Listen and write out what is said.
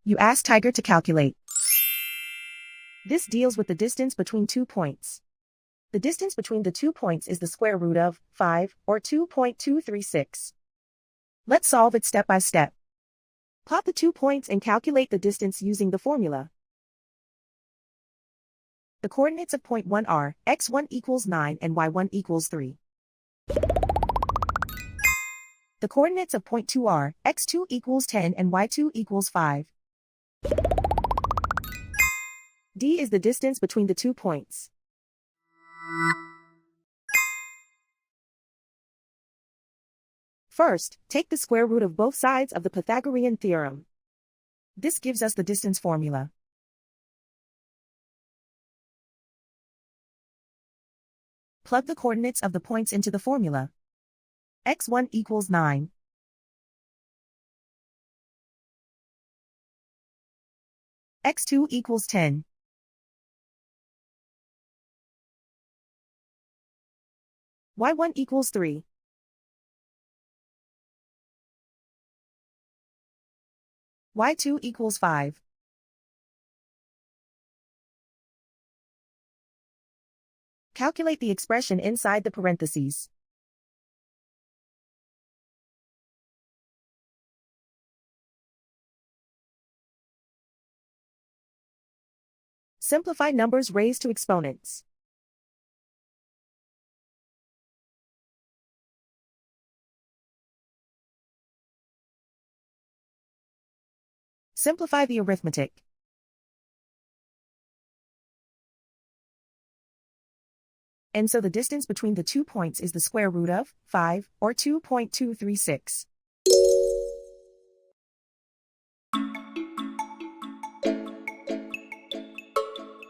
You ask Tiger to calculate. This deals with the distance between 2 points. The distance between the 2 points is the square root of 5, or 2.236. Let's solve it step by step. Plot the 2 points and calculate the distance using the formula. The coordinates of point 1 are x1 equals 9 and y1 equals 3. The coordinates of point 2 are x2 equals 10 and y2 equals 5. D is the distance between the 2 points. First, take the square root of both sides of the Pythagorean theorem. This gives us the distance formula. Plug the coordinates of the points into the formula. x1 equals 9. x2 equals 10. y1 equals 3. y2 equals 5. Calculate the expression inside the parentheses. Simplify numbers raised to exponents. Simplify the arithmetic. And so the distance between the 2 points is the square root of 5, or 2.236.